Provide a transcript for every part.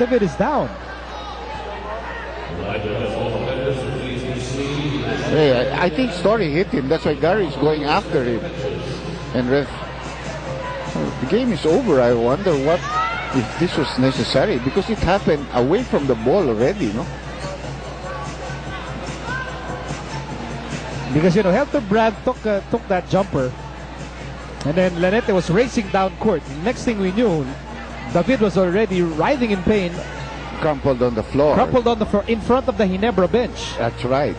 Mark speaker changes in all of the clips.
Speaker 1: David is down.
Speaker 2: Hey, I think Story hit him. That's why Gary is going after him. And ref, the game is over. I wonder what if this was necessary, because it happened away from the ball already, no?
Speaker 1: Because, Helterbrand took that jumper, and then Lanete was racing down court. Next thing we knew, David was already writhing in pain,
Speaker 2: Crumpled on the floor.
Speaker 1: in front of the Ginebra bench.
Speaker 2: That's right.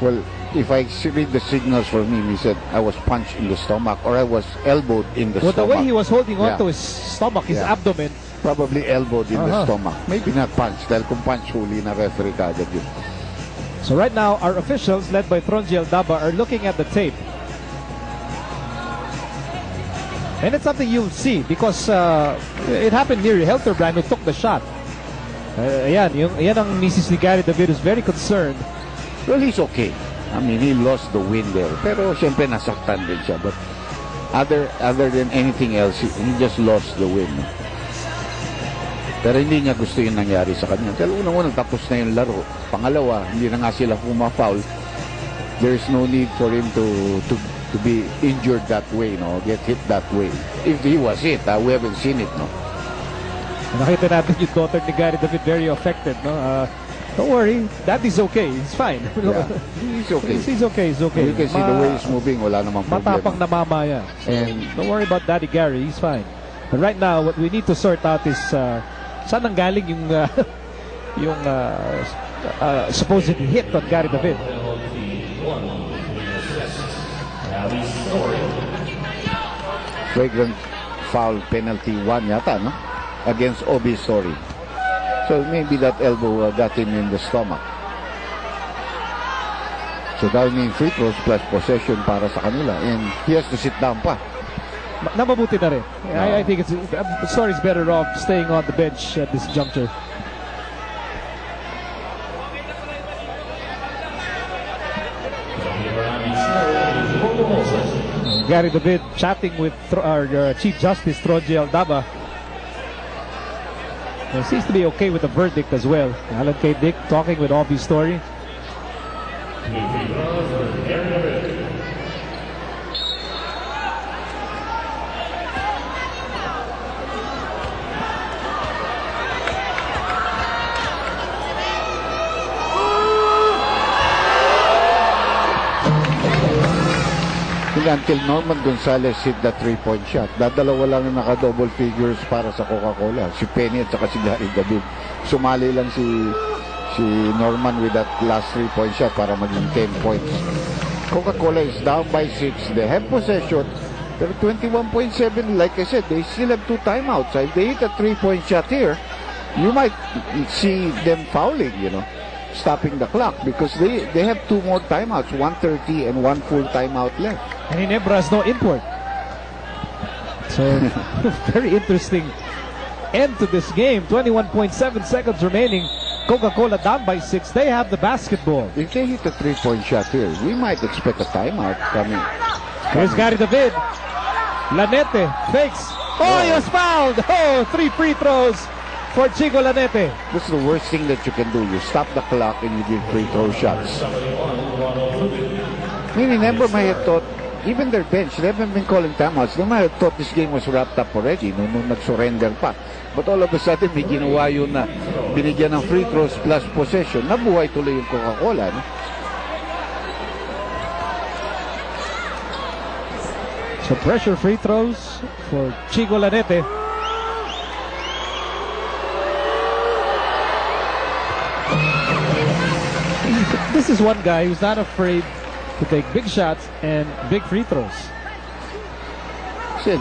Speaker 2: Well, if I read the signals from him, he said I was punched in the stomach or I was elbowed in the
Speaker 1: Well,
Speaker 2: stomach.
Speaker 1: the way he was holding on to his stomach, his abdomen.
Speaker 2: Probably elbowed in the stomach. Maybe not punched. Dahil kung punch, huli na referee kagad yun.
Speaker 1: So right now, our officials, led by Tronji Aldaba, are looking at the tape. And it's something you'll see because it happened near Helterbrand who took the shot. Yan ang misis ni Gary David is very concerned.
Speaker 2: Well, he's okay. I mean, he lost the win there. Pero siyempre nasaktan din siya. But other than anything else, he just lost the win. Pero hindi niya gusto yung nangyari sa kanya. Dahil unang-unang tapos na yung laro. Pangalawa, hindi na nga sila puma-foul. There's no need for him to be injured that way, no? Get hit that way. If he was hit, we haven't seen it, no?
Speaker 1: Nakita natin yung daughter ni Gary David very affected, no? Don't worry, Daddy's okay. He's fine.
Speaker 2: Yeah, he's okay.
Speaker 1: He's okay. He's okay.
Speaker 2: You can see the way he's moving. Wala namang problema.
Speaker 1: Matapang na mama yan. So,
Speaker 2: And
Speaker 1: don't worry about Daddy Gary. He's fine. But right now, what we need to sort out is saan nanggaling yung supposed hit on Gary David.
Speaker 2: Flagrant foul penalty 1 yata, no? Against Obi Story. So maybe that elbow got him in the stomach. So that means free throws plus possession para sa kanila. And he has to sit down pa.
Speaker 1: Namabuti na rin. I think Story's better off staying on the bench at this juncture. Gary David chatting with our Chief Justice Tronji Aldaba. He seems to be okay with the verdict as well. Alan K. Dick talking with Obi Story.
Speaker 2: Until Norman Gonzalez hit the 3-point shot, dadalawa lang na naka-double figures para sa Coca-Cola. Si Penny at saka si Gary David. Sumali lang si Norman with that last 3-point shot para maging 10 points. Coca-Cola is down by 6. They have possession. Pero 21.7, like I said, they still have 2 timeouts. If they hit a 3-point shot here, you might see them fouling, stopping the clock, because they have 2 more timeouts, 1:30 and 1 full timeout left.
Speaker 1: And Ginebra has no import. So, very interesting end to this game. 21.7 seconds remaining. Coca-Cola down by 6. They have the basketball.
Speaker 2: If they hit a 3-point shot here, we might expect a timeout coming.
Speaker 1: Here's Gary David. Lanete fakes. Oh, he was fouled. 3 free throws for Chico Lanete.
Speaker 2: That's the worst thing that you can do. You stop the clock and you give free throw shots. Remember, may have thought, even their bench, they haven't been calling timeouts. They might have thought this game was wrapped up already nung nag-surrender pa. But all of a sudden, may ginawa yun na binigyan ng free throws plus possession. Nabuhay tuloy yung Coca-Cola, no?
Speaker 1: So pressure free throws for Chico Lanete. This is one guy who's not afraid to take big shots and big free throws.
Speaker 2: Sid.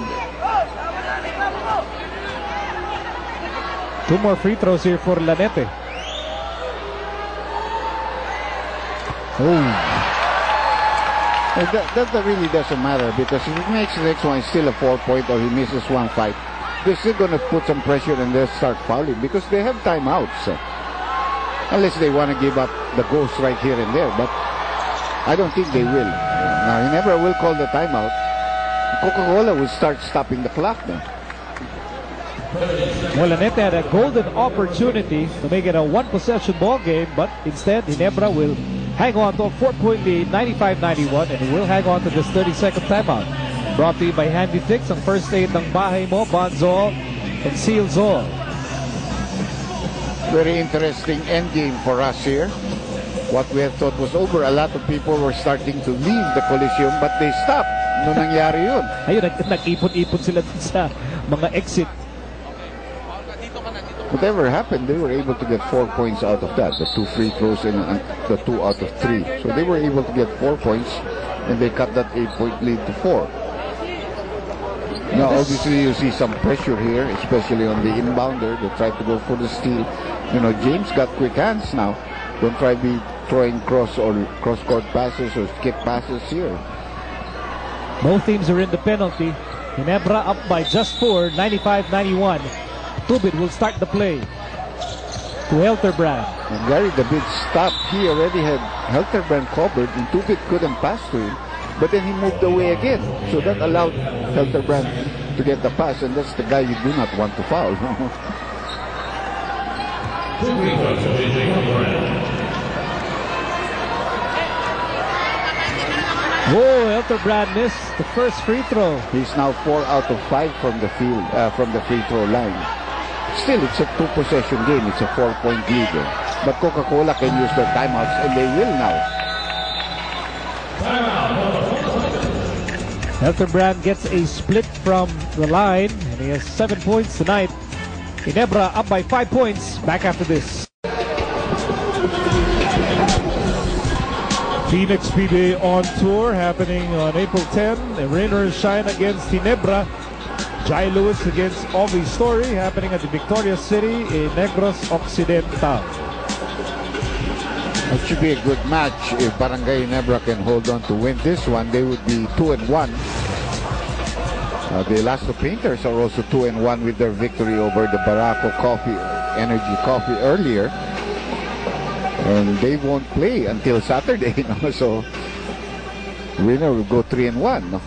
Speaker 1: 2 more free throws here for Lanete.
Speaker 2: That really doesn't matter, because if he makes the next one still a 4-point or he misses 1 5, they're still going to put some pressure and they'll start fouling because they have timeouts. Unless they want to give up the ghost right here and there, but I don't think they will. Now, he never will call the timeout. Coca-Cola will start stopping the clock now.
Speaker 1: Well, Lanete had a golden opportunity to make it a one-possession ball game, but instead, Ginebra will hang on to a 4-point lead, 95-91, and will hang on to this 30-second timeout. Brought to you by Handy Fix, ang first aid ng bahay mo, Bonzol and Sealzol.
Speaker 2: Very interesting endgame for us here. What we had thought was over, a lot of people were starting to leave the Coliseum, but they stopped nung nangyari yun.
Speaker 1: Ayun, nag-ipon-ipon sila dun sa mga exit.
Speaker 2: Whatever happened, they were able to get 4 points out of that. The 2 free throws and the 2 out of 3. So they were able to get 4 points, and they cut that 8-point lead to 4. Now, obviously, you see some pressure here, especially on the inbounder. They tried to go for the steal. You know, James got quick hands now. Don't try to be throwing cross-court passes or skip passes here.
Speaker 1: Both teams are in the penalty. Ginebra up by just 4, 95-91. Tubid will start the play to Helterbrand.
Speaker 2: And Gary David stopped. He already had Helterbrand covered, and Tubid couldn't pass to him. But then he moved away again. So that allowed Helterbrand to get the pass, and that's the guy you do not want to foul.
Speaker 1: Whoa, Helterbrand missed the first free throw.
Speaker 2: He's now 4 out of 5 from the field, from the free throw line. Still, it's a 2-possession game. It's a 4-point lead. But Coca-Cola can use their timeouts, and they will now.
Speaker 1: Helterbrand gets a split from the line, and he has 7 points tonight. Ginebra up by 5 points. Back after this. Phoenix PBA on tour happening on April 10. The rain or shine against Ginebra. Jai Lewis against Ovi Story happening at the Victoria City in Negros Occidental.
Speaker 2: It should be a good match. If Barangay Ginebra can hold on to win this one, they would be 2-1. The Elasto Painters are also 2-1 with their victory over the Barako Energy Coffee earlier. And they won't play until Saturday, no? So winner will go 3-1, no?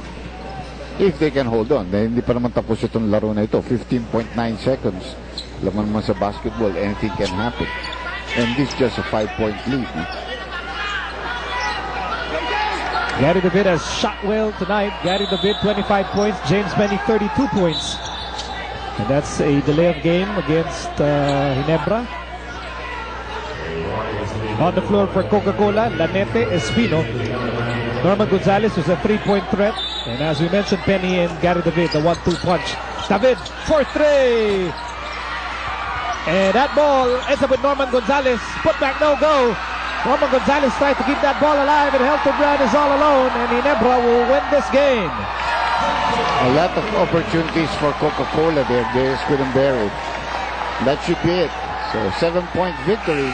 Speaker 2: If they can hold on. Dahil hindi pa naman tapos itong laro na ito. 15.9 seconds. Laman naman sa basketball, anything can happen. And this is just a 5-point lead, no?
Speaker 1: Gary David has shot well tonight. Gary David 25 points. James Benny 32 points. And that's a delay of game against Ginebra. On the floor for Coca-Cola, Lanete, Espino. Norman Gonzalez is a 3-point threat. And as we mentioned, Penny and Gary David, the 1-2 punch. David for 3. And that ball ends up with Norman Gonzalez. Put back, no go. Norman Gonzalez tried to keep that ball alive, and Helterbrand is all alone, and Ginebra will win this game.
Speaker 2: A lot of opportunities for Coca-Cola there. They just couldn't bear it. That should be it. So 7-point victory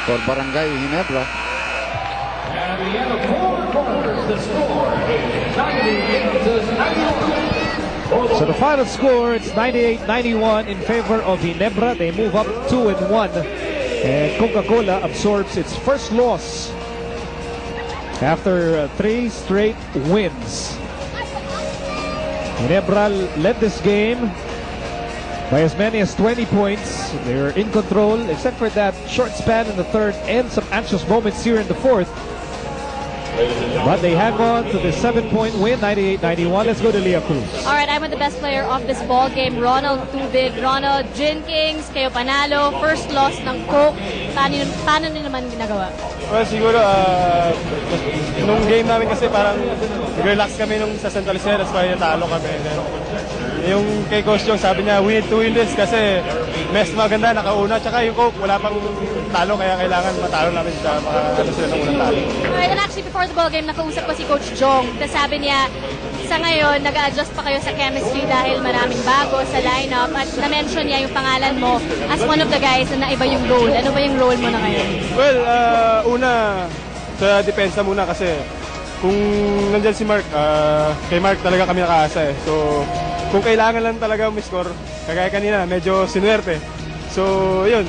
Speaker 2: for Barangay Ginebra.
Speaker 3: At the end of 4 quarters, the score is 98-91.
Speaker 1: So the final score, it's 98-91 in favor of Ginebra. They move up 2-1. And Coca-Cola absorbs its first loss after 3 straight wins. Ginebra led this game by as many as 20 points. They were in control, except for that short span in the third and some anxious moments here in the fourth. But they hang on to the 7-point win, 98-91. Let's go to Leah Cruz.
Speaker 4: All right, I'm with the best player of this ball game, Ronald Tubig. Ronald, Gin Kings, kayo panalo, first loss ng Coke. Paano nyo naman ginagawa?
Speaker 5: Well, siguro, nung game namin kasi parang relax kami nung sa Central Series, kaya talo kami. Yung kay Coach Jong, sabi niya, we need to win this kasi mas maganda, nakauna. Tsaka yung Coke, wala pang talo, kaya kailangan matalo namin sa mga sila ng unang talo.
Speaker 4: Alright, and actually before the ball game, nakausap ko si Coach Jong. Tapos sabi niya, sa ngayon, nag-a-adjust pa kayo sa chemistry dahil maraming bago sa lineup. At na-mention niya yung pangalan mo as one of the guys na naiba yung role. Ano ba yung role mo na ngayon?
Speaker 5: Well, una, sa depensa muna kasi kung nandyan si Mark, kay Mark talaga kami nakaasa eh. So, kung kailangan lang talaga may score, kagaya kanina, medyo sinuwerte. So, yun.